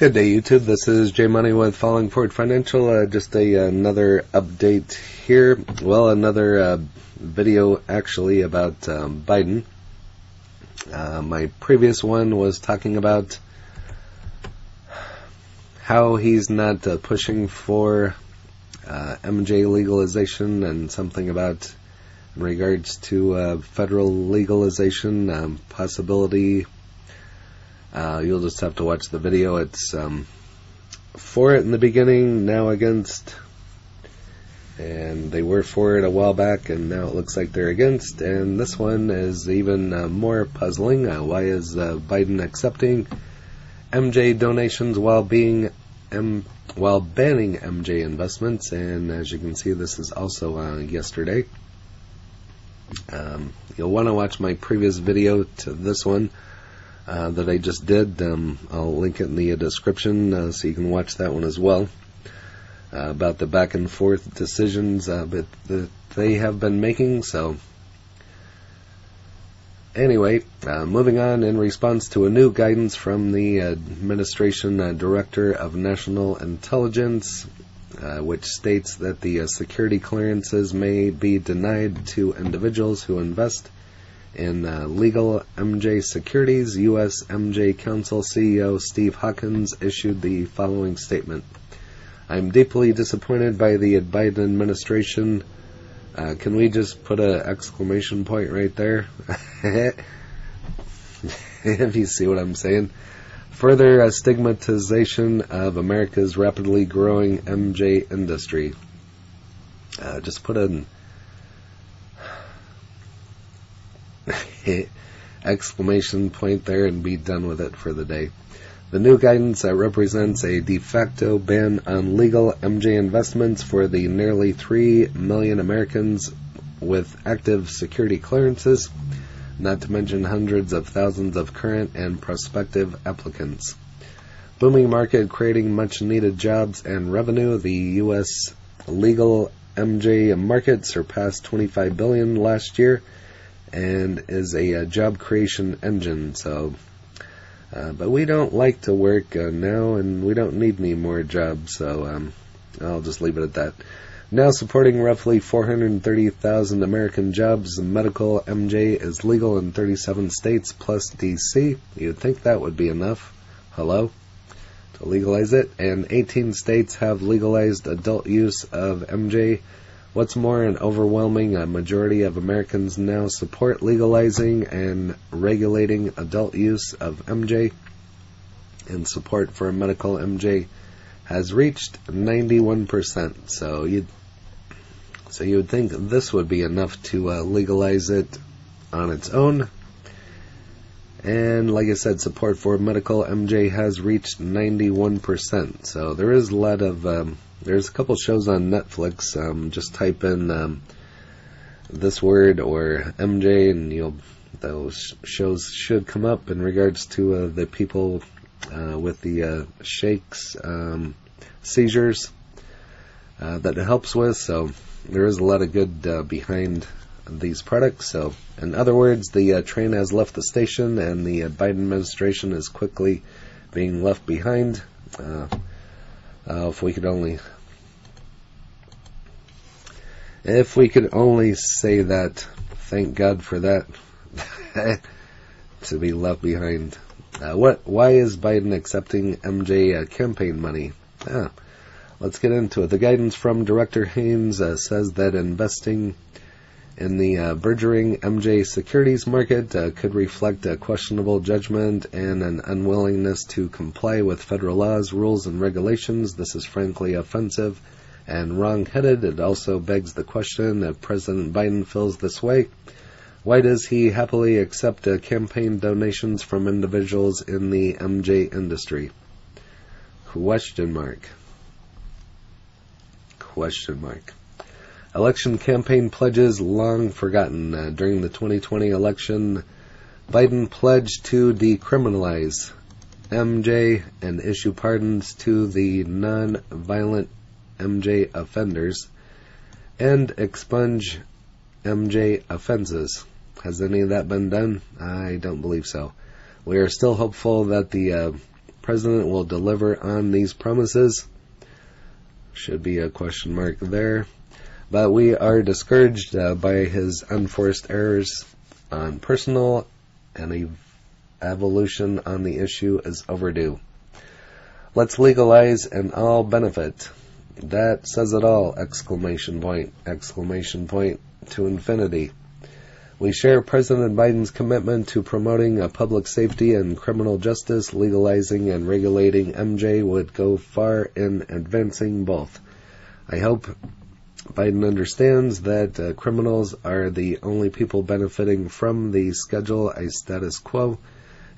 Good day, YouTube. This is Jay Money with Falling Forward Financial. Just another update here. Well, another video actually about Biden. My previous one was talking about how he's not pushing for MJ legalization, and something about in regards to federal legalization possibility. You'll just have to watch the video. It's for it in the beginning, now against, and they were for it a while back, and now it looks like they're against. And this one is even more puzzling. Why is Biden accepting MJ donations while banning MJ investments? And as you can see, this is also yesterday. You'll want to watch my previous video to this one that I just did. I'll link it in the description so you can watch that one as well, about the back and forth decisions that they have been making. So anyway, moving on, in response to a new guidance from the Administration Director of National Intelligence, which states that the security clearances may be denied to individuals who invest in legal MJ securities, U.S. MJ Council CEO Steve Hawkins issued the following statement. I'm deeply disappointed by the Biden administration. Can we just put an exclamation point right there? If you see what I'm saying. Further stigmatization of America's rapidly growing MJ industry. Just put an exclamation point there and be done with it for the day. The new guidance represents a de facto ban on legal MJ investments for the nearly 3 million Americans with active security clearances, not to mention hundreds of thousands of current and prospective applicants. Booming market creating much needed jobs and revenue. The U.S. legal MJ market surpassed $25 billion last year and is a job creation engine. So, but we don't like to work now, and we don't need any more jobs, so I'll just leave it at that. Now supporting roughly 430,000 American jobs, medical MJ is legal in 37 states plus D.C. You'd think that would be enough, to legalize it, and 18 states have legalized adult use of MJ. What's more, an overwhelming majority of Americans now support legalizing and regulating adult use of MJ, and support for medical MJ has reached 91%. So you would think this would be enough to legalize it on its own. And like I said, support for medical MJ has reached 91%. So there is a lot of there's a couple shows on Netflix. Just type in this word or MJ, and those shows should come up in regards to the people with the shakes, seizures that it helps with. So there is a lot of good behind these products. So in other words, the train has left the station, and the Biden administration is quickly being left behind. If we could only say that, thank God for that, to be left behind. Why is Biden accepting MJ campaign money? Let's get into it. The guidance from Director Haynes says that investing in the burgeoning MJ securities market could reflect a questionable judgment and an unwillingness to comply with federal laws, rules, and regulations. This is frankly offensive and wrong-headed. It also begs the question, if President Biden feels this way, why does he happily accept campaign donations from individuals in the MJ industry? Question mark. Election campaign pledges long forgotten. During the 2020 election, Biden pledged to decriminalize MJ and issue pardons to the non-violent MJ offenders and expunge MJ offenses. Has any of that been done? I don't believe so. We are still hopeful that the president will deliver on these promises. Should be a question mark there. But we are discouraged by his unforced errors on personal, and evolution on the issue is overdue. Let's legalize and all benefit. That says it all! Exclamation point to infinity. We share President Biden's commitment to promoting public safety and criminal justice. Legalizing and regulating MJ would go far in advancing both. I hope Biden understands that criminals are the only people benefiting from the Schedule A status quo,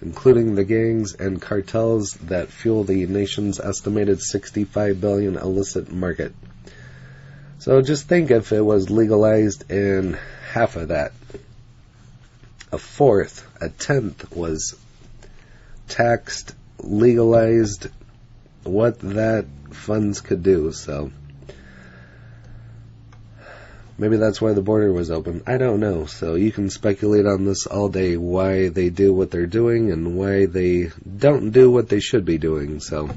including the gangs and cartels that fuel the nation's estimated $65 billion illicit market. So just think if it was legalized and half of that, a fourth, a tenth was taxed, legalized, what that funds could do. So maybe that's why the border was open. I don't know. So you can speculate on this all day, why they do what they're doing and why they don't do what they should be doing. So,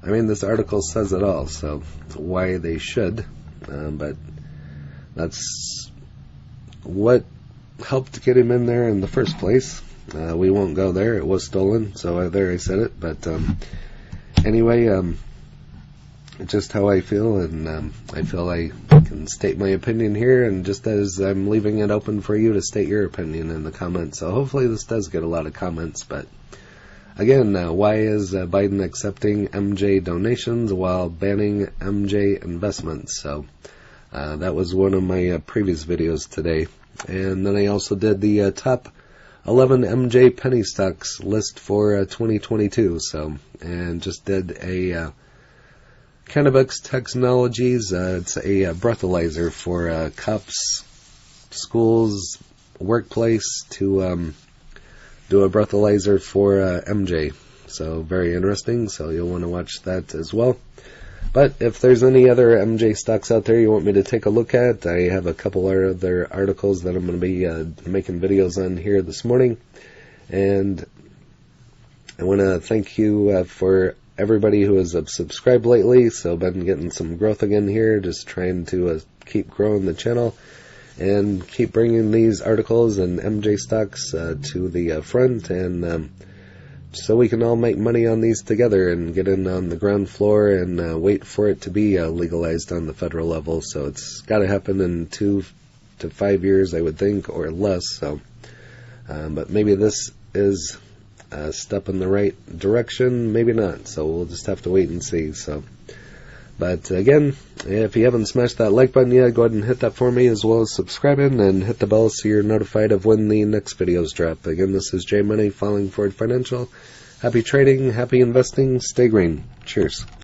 I mean, this article says it all. So why they should. But that's what helped get him in there in the first place. We won't go there. It was stolen. So there I said it. But anyway, just how I feel, and I feel I can state my opinion here, and just as I'm leaving it open for you to state your opinion in the comments. So hopefully this does get a lot of comments. But again, why is Biden accepting MJ donations while banning MJ investments? So that was one of my previous videos today. And then I also did the top 11 MJ penny stocks list for 2022. So, and just did a Cannabis Technologies. It's a breathalyzer for cops, schools, workplace to do a breathalyzer for MJ. So very interesting. So you'll want to watch that as well. But if there's any other MJ stocks out there you want me to take a look at, I have a couple other articles that I'm going to be making videos on here this morning. And I want to thank you for everybody who has subscribed lately. So I've been getting some growth again here, just trying to keep growing the channel and keep bringing these articles and MJ stocks to the front, and so we can all make money on these together and get in on the ground floor and wait for it to be legalized on the federal level. So it's got to happen in 2 to 5 years, I would think, or less. So, but maybe this is a step in the right direction, maybe not. So we'll just have to wait and see. So, but again, if you haven't smashed that like button yet, go ahead and hit that for me, as well as subscribing and hit the bell so you're notified of when the next videos drop. Again, this is J Money, Falling Forward Financial. Happy trading, happy investing, stay green. Cheers.